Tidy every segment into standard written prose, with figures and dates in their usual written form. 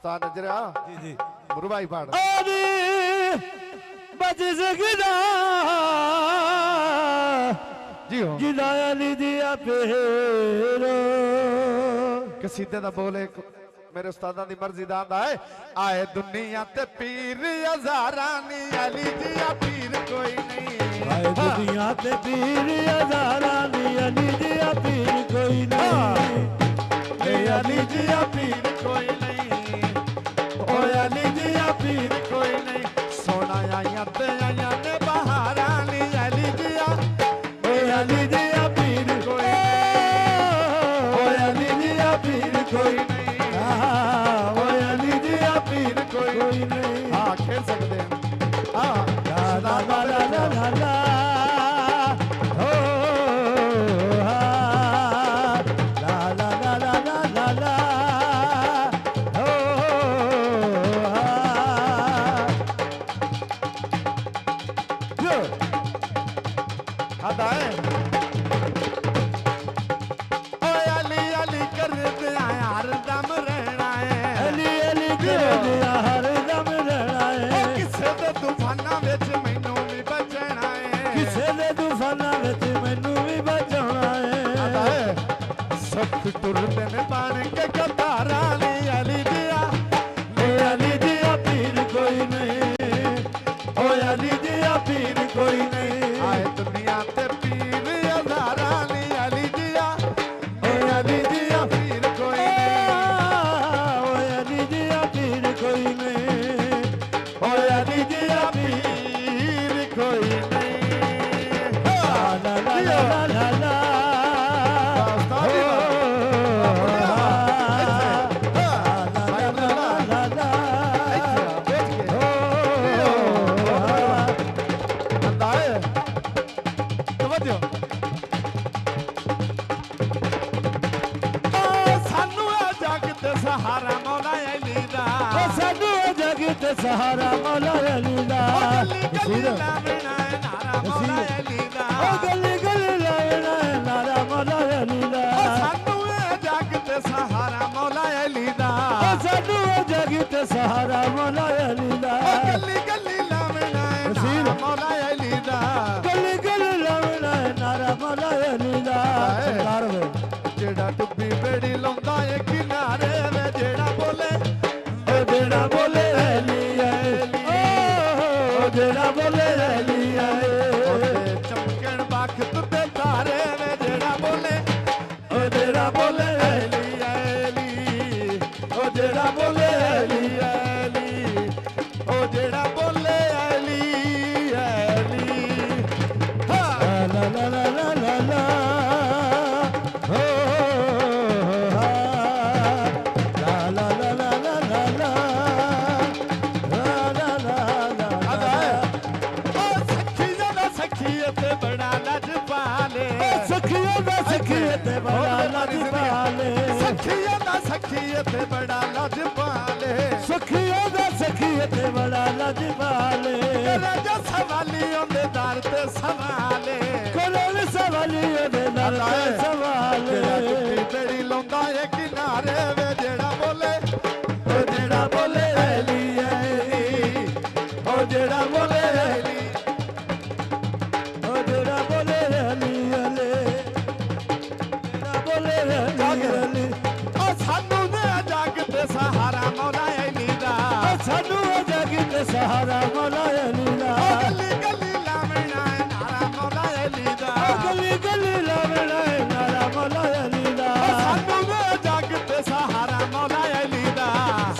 उस्ताद नजरा जी जी गुरु भाई पाड़ बच सकदा जी हो गिदाया ली दिया पेरो कसीदे दा बोले मेरे उस्तादा दी मर्जी दा आंदा है आए दुनिया ते पीर हजारां नी अली जिया पीर कोई नहीं आए दुनिया ते पीर हजारां नी अली जिया पीर कोई नहीं अली जिया पीर कोई नहीं ओ अली जिया पीर कोई नहीं सोना आया ते आया ने बहारा नी अली जिया ओ अली जिया पीर कोई ओ अली जिया पीर कोई नहीं ओ अली जिया पीर कोई नहीं हां खेल सकते हैं हां ला ला ला ला ला ला हो ला ला ला ला ला ला ला हो यो आता है ओए अली अली कर दे यार दम रहना है अली अली कर दिया हर दम रहना है किसे दे तूफाना विच मैनू भी बचना है किसे दे तूफाना विच मैनू भी बचाना आता है है सख्त टुरदे ने बन के कतारा नी अली जिया ओ अली जिया पीर कोई नहीं ओ अली जिया पीर कोई नहीं आए दुनिया ते पीर हजारा नी अली जिया ओ अली जिया पीर कोई नहीं ओ अली जिया पीर कोई नहीं ओ अली जिया पीर कोई नहीं ला ला ला ला ला सहारा मौला अली दा सानू जग ते सहारा मौला अली दा गली लावना है नारा मौला अली दा ओ गली गली लावना है नारा मौला अली दा सानू जग ते सहारा मौला अली दा सानू जग ते सहारा मौला अली दा गली गली लावना है नारा मौला अली दा गली गली लावना है नारा मौला अली दा सरकार वे जेड़ा डुब्बी बेड़ी लाਉਂਦਾ ਏ किनारे वे जेड़ा बोले अली अली ओ जेड़ा बोले अली अली चमकण बखत ते तारे वे जेड़ा बोले अली अली ओ जेड़ा बोले अली अली ओ जेड़ा बोले अली अली हाँ ला ला ला ला ला ला हो ला ला ला ला ला ला ला ला ला ला ओ सखिया दा सखिया ते बड़ा लजपाले सखिया दा सखिया ते बड़ा लजपाले सखिया दा सखिया ते बड़ा लजपाले सखिया दा सखिया ते बड़ा लजपाले राजा सवाली ओंदे दर ते सवाले कोलों सवाली ओंदे दर ते सवाले बेड़ी लाਉਂਦਾ ਏ किनारे वे जेड़ा बोले अली अली ओ जेड़ा बोले अली ओ जेड़ा बोले अली अली जेड़ा बोले अली अली ओ सानू दे जग ते सहारा मौला अली दा सानू जग ते सहारा मौला अली दा गली गली लावना है नारा मौला अली दा गली गली लावना है नारा मौला अली दा सानू दे जग ते सहारा मौला अली दा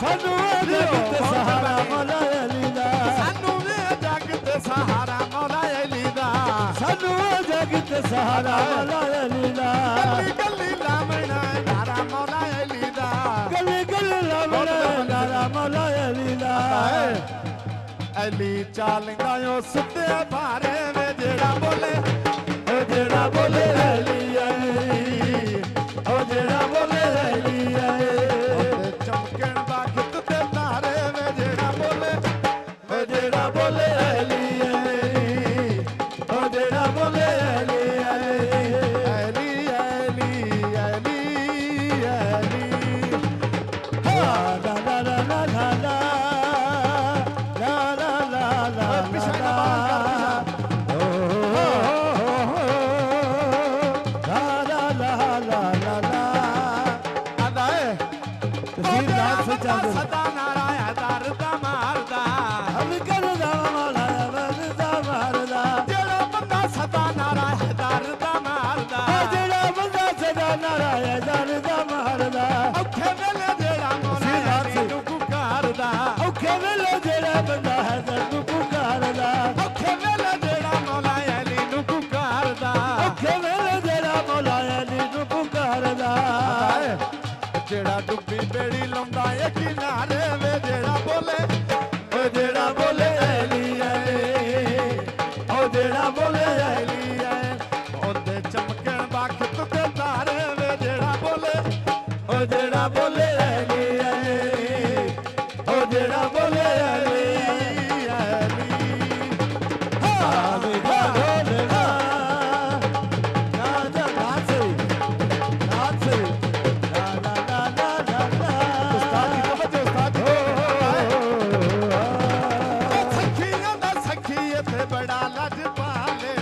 सानू जग ते सहारा मौला अली दा सानू दे जग ते सहारा मौला अली दा सानू जग ते सहारा मौला अली दा गली गली लावना है नारा मौला अली दा गली गली लावना है नारा मौला अली दा अली चालदा ओ सुते भारे वे जेड़ा बोले अली अली ओ जेड़ा बोले अली चमकण बखत ते तारे वे जेड़ा बोले अली अली ओ जेड़ा बोले अली अली अली अली अली अली ला ला ला ला ला पिछा ना बाल कर पिछा आदा है सदा नाराया दर्द मारदा जेड़ा बंदा सदा नाराया दर्द मारदा औखे वेले जेड़ा मौला अली नू पुकारदा औखे वेले जेड़ा बंदा है दर्द पुकारदा औखे वेले जेड़ा मौला अली नू पुकारदा औखे वेले जेड़ा मौला अली नू पुकारदा जेड़ा डुब्बी बेड़ी लौंदा ए किनारे वे जेड़ा बोले ओ जेड़ा बोले अली अली ओ जेड़ा बोले अली ओदे चमकण बखत ते तारे वे जेड़ा बोले ओ जेड़ा बोले अली अली ओ जेड़ा बोले अली अली आवे गा ढोलना ना जा नाचे नाचे ला ला ला ला ला उस्ताद की तवज्जो उस्ताद की सखियों दा सखियत बड़ा लजपाले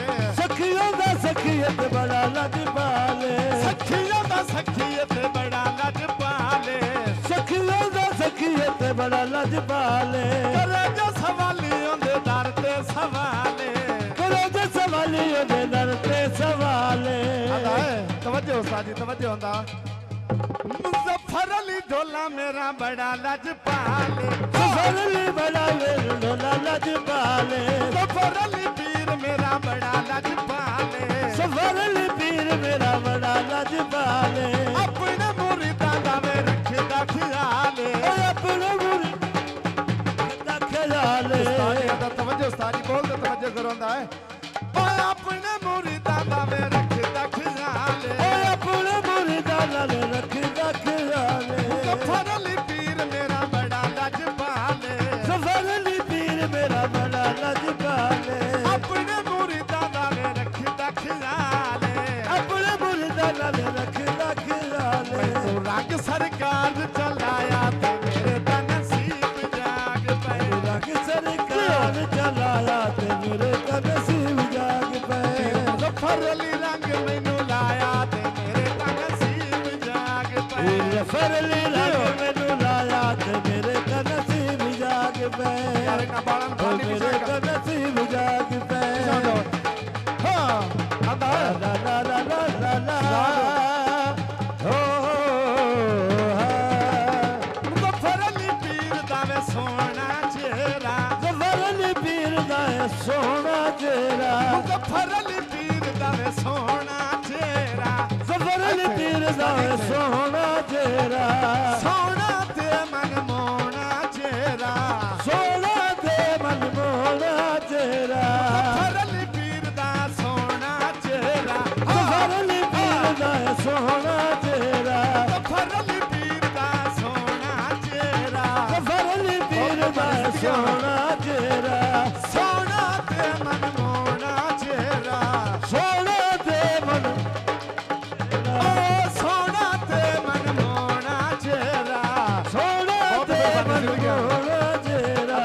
सखियों दा सखियत बड़ा लजपाले सखियों दा सखियत बड़ा लजपाले सखियों दा सखियत बड़ा लजपाले करे जो सवालियों दे दर ते सवाले करो जे सवालियों दे दर ते सवाले आदा है तवज्जो उस्ताद जी तवज्जो होंदा मुज़फ्फर अली ढोला मेरा बड़ा लजपाले सफर अली बड़ा वेल ढोला लजपाले मुज़फ्फर अली पीर मेरा बड़ा लजपाले सफर अली पीर मेरा बड़ा लजपाले अपने मुरीदां दा वे रखदा ख्याले ओए अपने मुरी दा ख्याले उस्ताद दा तवज्जो उस्ताद जी बोल दे तवज्जो करोंदा है ओए अपने मुरीदां दा वे रखदा ख्याले ओए अपने मुरी दा लाल रखदा ख्याले मुज़फ्फर अली पीर मेरा बड़ा लजपाले सफर अली पीर मेरा बड़ा लजपाले अपने मुरीदां दा वे रखदा ख्याले अपने मुरी दा लाल रखदा ख्याले तू रंग सरकार चलाया ते मेरे दा नसीब जाग पे रंग सरकार चलाया ते मेरे दा नसीब जाग पे मुज़फ्फर अली रंग मैनू लाया ते मेरे दा नसीब जाग पे सफर अली रंग मैनू लाया ते मेरे दा नसीब जाग पे यार ना बालन ओ खाली मेरे पिछा दा नसीब जाग पे हाँ आदा है ला ला ला ला ला ला हो मुज़फ्फर अली पीर दा वे सोना चेहरा सफर अली पीर दा सोना चेहरा मुज़फ्फर अली पीर दा वे सोना चेहरा सफर अली पीर दा सोना चेहरा सोना ते मन मोना चेहरा सोना ते मन मोना चेहरा मुज़फ्फर अली पीर दा सोना चेहरा सफर अली पीर दा सोना चेहरा मुज़फ्फर अली पीर दा सोना चेहरा सफर अली पीर दा सोना चेहरा सोना ते मन मोना चेहरा सोना ते मन ओ सोना ते मन मोना चेहरा सोना ते मन मोना चेहरा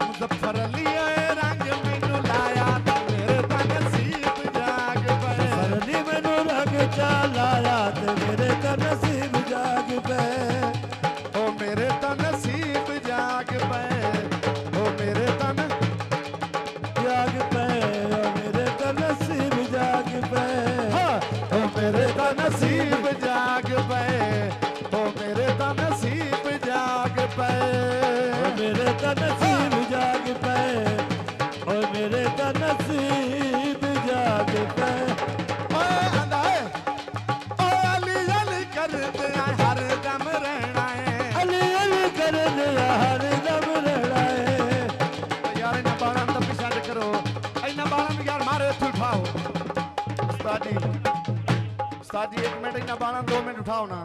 मुज़फ्फर अली आए रंग मैनू लाया ते मेरे दा नसीब जाग पे सरनी मैनू रंग चलाया ते मेरे दा नसीब जाग पे ओ मेरे दा नसीब जाग पे ओ मेरे दा जाग पे ओ मेरे दा नसीब जाग पे ओ मेरे दा नसीब जाग पे ओ मेरे दा नसीब जाग पे ओ मेरे दा नसीब जाग पे ओ मेरे दा नसीब जाग पे ओए आंदा है ओ अली अली करदे हर दम रहना है अली अली कर दिया हर दम रहना है यार इन्ना बाणा दा पिछा न करो इन्ना बाणा भी यार मारे इत्थों उठाओ उस्ताद जी 1 मिनट इन्ना बाणा 2 मिनट उठाओ ना